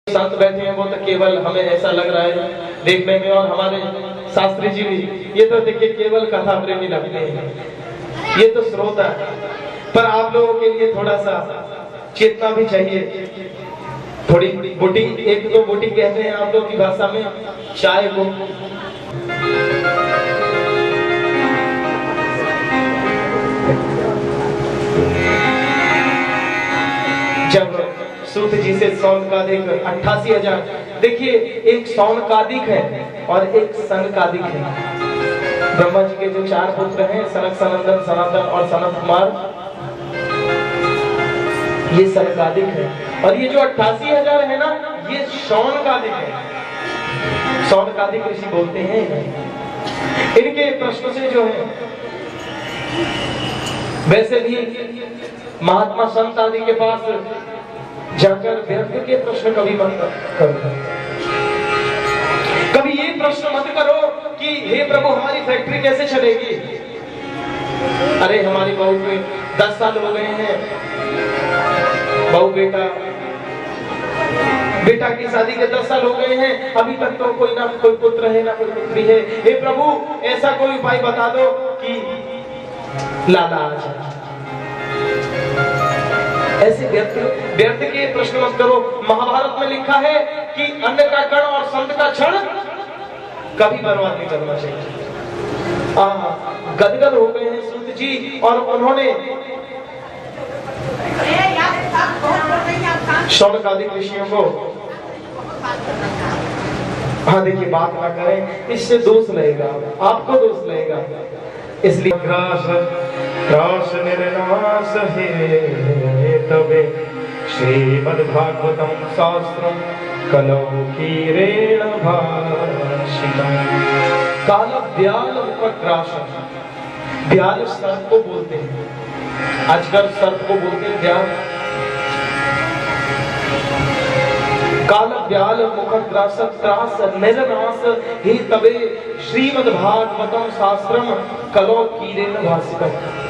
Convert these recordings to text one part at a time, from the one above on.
संत बैठे हैं वो तो केवल हमें ऐसा लग रहा है देखने में, और हमारे शास्त्री जी भी ये तो देखिए केवल कथा प्रेमी लगते हैं, ये तो श्रोता है। पर आप लोगों के लिए थोड़ा सा चेतना भी चाहिए, थोड़ी बूटी, एक दो बूटी कहते हैं आप लोगों की भाषा में चाय को। जब सूत जी से सौनकादिक 88,000, देखिए एक सौनकादिक है और एक सनकादिक है। ब्रह्मा जी के जो 4 पुत्र हैं, सनक, सनंदन, सनातन और सनत कुमार, ये सनकादिक है। और ये जो 88,000 है ना, ये सौनकादिक है। सौनकादिक ऋषि बोलते हैं। इनके प्रश्न से जो है, वैसे भी महात्मा संत आदि के पास जाकर व्यर्थ के प्रश्न कभी मत करो, कभी ये प्रश्न मत करो कि हे प्रभु हमारी फैक्ट्री कैसे चलेगी। अरे हमारी बहू के 10 साल हो गए हैं, बहू बेटा की शादी के 10 साल हो गए हैं, अभी तक तो कोई ना कोई पुत्र है ना कोई पुत्री है। हे प्रभु ऐसा कोई उपाय बता दो कि लाला आ जाए। ऐसे व्यर्थ के प्रश्न मत करो। महाभारत में लिखा है कि अन्न का कण और संत का क्षण कभी बर्बाद नहीं करना चाहिए। गदगद हो गए हैं सूत जी, और उन्होंने शौनकादिक ऋषियों को, हाँ देखिए बात ना करें, इससे दोष लगेगा, आपको दोष लगेगा। इसलिए रास निर्नाश है तबे श्रीमद्भागवतम शास्त्रम कलौ कीरेण भाषितम्। काल व्याल उपग्रासम, व्याल सर्प को बोलते हैं, अजगर सर्प को बोलते हैं व्याल। काल व्याल मुखग्रास त्रास निरनाश ही तबे श्रीमद्भागवतम शास्त्रम कलौ कीरेण भाषितम्।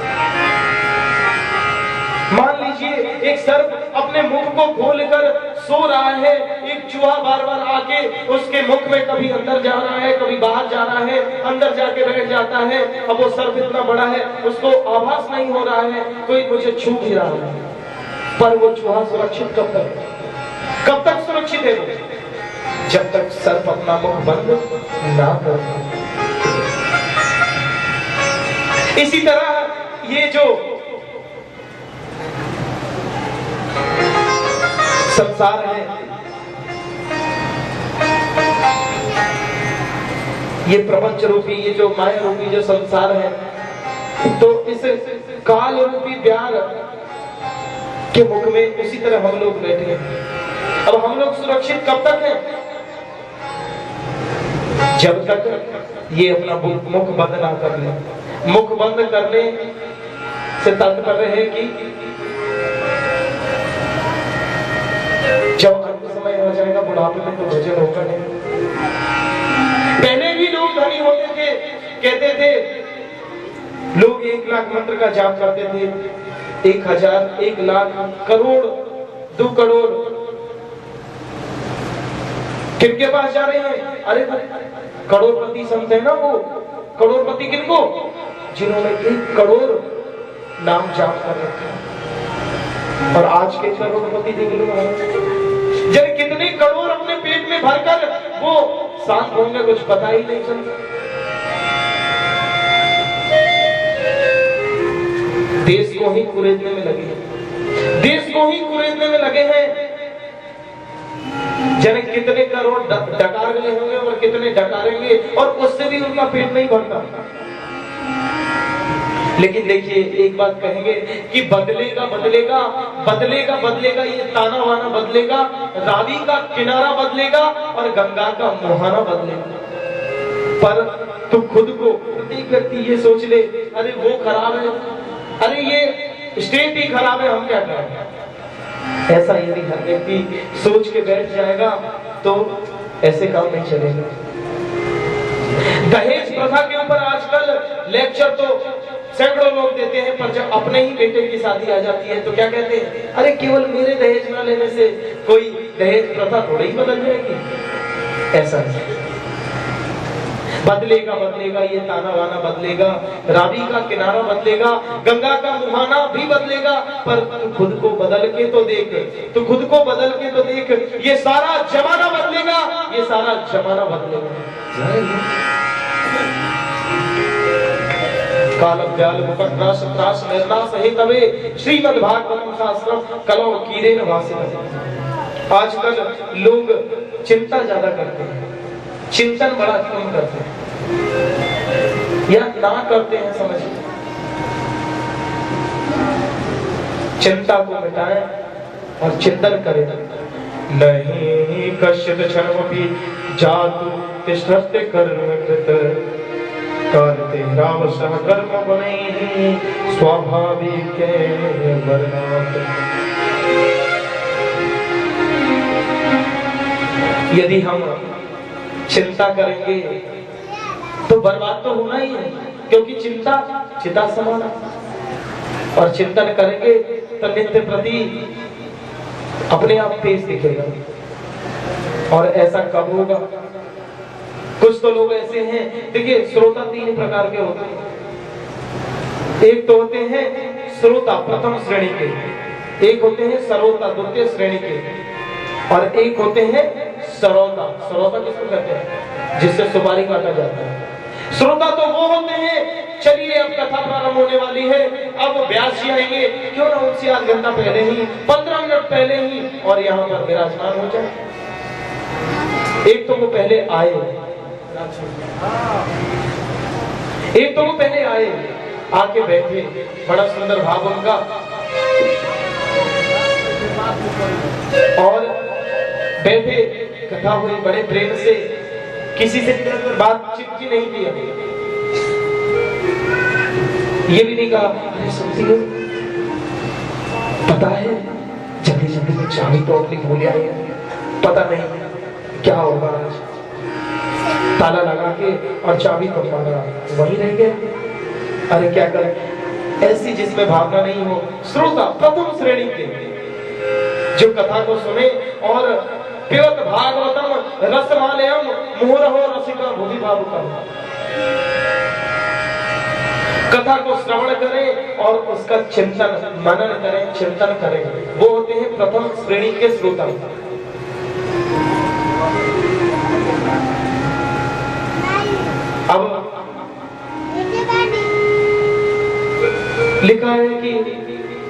मान लीजिए एक सर्प अपने मुख को खोलकर सो रहा है, एक चूहा बार बार आके उसके मुख में कभी अंदर जा रहा है कभी बाहर जा रहा है, अंदर जाके बैठ जाता है। अब वो सर्प इतना बड़ा है, उसको आभास नहीं हो रहा है कोई मुझे छू भी रहा है, पर वो चूहा सुरक्षित कब तक सुरक्षित है वो? जब तक सर्प अपना मुख बंद ना कर। इसी तरह ये जो संसार है, ये प्रपंच रूपी, ये जो माया रूपी जो संसार है, तो इस काल रूपी व्याल के मुख में उसी तरह हम लोग बैठे हैं। अब हम लोग सुरक्षित कब तक हैं? जब तक ये अपना मुख बंद ना कर ले। मुख बंद करने से तात्पर्य है कि जब अंत समय हो जाएगा, बुढ़ापे में तो भजन होगा नहीं। पहले भी लोग धनी होते थे, कहते थे, लोग 1 लाख मंत्र का जाप करते थे, 1,000, 1 लाख, करोड़, 2 करोड़। किनके पास जा रहे हैं? अरे करोड़पति संत है ना वो। करोड़पति किनको? जिन्होंने 1 करोड़ नाम जाप कर रखा है। और आज के करोड़पति देख लो, जब कितने करोड़ अपने पेट में भरकर वो शांत होंगे, कुछ पता ही नहीं चलता। देश को ही कुरेदने में लगे हैं, देश को ही कुरेदने में लगे हैं। जन कितने करोड़ डकार गए होंगे और कितने डकारेंगे, और उससे भी उनका पेट नहीं भरता। लेकिन देखिए एक बात कहेंगे कि बदलेगा बदलेगा बदलेगा बदलेगा, ये ताना वाना बदलेगा, रावी का किनारा बदलेगा और गंगा का मुहाना बदलेगा। पर तू खुद को, प्रत्येक व्यक्ति ये सोच ले, अरे वो खराब है, अरे ये स्टेट ही खराब है, हम क्या करें। ऐसा यदि हर व्यक्ति सोच के बैठ जाएगा तो ऐसे काम नहीं चलेगा। दहेज प्रथा के ऊपर आजकल लेक्चर तो सैकड़ों लोग देते हैं, पर जब अपने ही बेटे की शादी आ जाती है तो क्या कहते हैं, अरे केवल मेरे दहेज ना लेने से कोई दहेज प्रथा थोड़ी ही बदल जाएगी। ऐसा नहीं, बदलेगा बदलेगा, ये ताना वाना बदलेगा, रावी का किनारा बदलेगा, गंगा का मुहाना भी बदलेगा, पर तू खुद को बदल के तो देख, तू खुद को बदल के तो देख, ये सारा जमाना बदलेगा, ये सारा जमाना बदलेगा। कालम व्याल मुकट्रास त्रास निर्नास हेतवे श्रीमद्भागवतम शास्त्रम कलौ कीरेन भासित। आजकल लोग चिंता ज्यादा करते हैं, चिंतन बड़ा कम करते हैं या ना करते हैं, समझिए। चिंता को मिटाएं और चिंतन करें। नहीं कश्चित क्षणमपि जातु तिष्ठते कर्मकृत करते रावसः कर्म गुणैः स्वाभाविके वर्णात्। यदि हम चिंता करेंगे तो बर्बाद तो होना ही है, क्योंकि चिंता चिता समान है। और चिंतन करेंगे तो नित्य प्रति अपने आप तेज दिखेगा। और ऐसा कब होगा? कुछ तो लोग ऐसे हैं, देखिए श्रोता 3 प्रकार के होते हैं। एक तो होते हैं श्रोता प्रथम श्रेणी के, एक होते हैं सरोता द्वितीय श्रेणी के, और एक होते हैं सरोता। सरोता किसको कहते हैं? जिससे सुपारी काटा जाता है। श्रोता तो वो होते हैं, चलिए अब कथा प्रारंभ होने वाली है, अब व्यास जी आएंगे, क्यों ना उनसे आध घंटा पहले ही, 15 मिनट पहले ही और यहाँ पर विराजमान हो जाए। एक तो वो पहले आए, एक तो वो पहले आए, आके बैठे, बड़ा सुंदर भाव उनका, और बैठे, कथा हुई बड़े प्रेम से, किसी से बातचीत की नहीं किया, ये भी नहीं कहा अरे सुनती हो, पता है जल्दी जल्दी में चाबी तोड़ के भूल आए, पता नहीं क्या होगा आज। ताला लगा के और चाबी तो मारा, वही रह गया। अरे क्या करें? ऐसी जिसमें भावना नहीं हो, श्रोता प्रथम श्रेणी के, जो कथा को सुने और पिबत भागवतम रसमालयम मुहुरहो रसिका भुवि भावुकम्, कथा को श्रवण करें और उसका चिंतन मनन करें, चिंतन करें, वो होते हैं प्रथम श्रेणी के श्रोता। अब लिखा है कि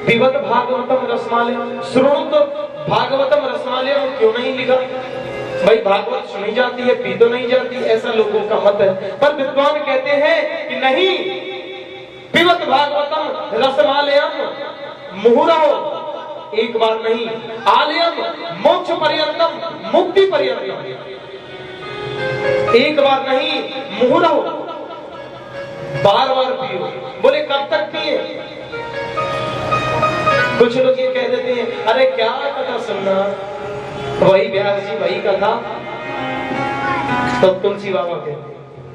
पिबत भागवतम रसमालयम, श्रोत भागवतम रसमालयम क्यों नहीं लिखा? भाई भागवत सुनी जाती है, पी तो नहीं जाती, ऐसा लोगों का मत है। पर विद्वान कहते हैं कि नहीं, पिबत भागवतम रसमालयम मुहुरहो, एक बार नहीं, आलयम मोक्ष पर्यंतम, मुक्ति पर्यंतम, एक बार नहीं, मुहुरहो, बार बार पियो। बोले कब तक पिए? कुछ लोग ये कह देते हैं अरे क्या कथा सुनना, वही व्यास जी वही कथा, तो तुलसी बाबा कहते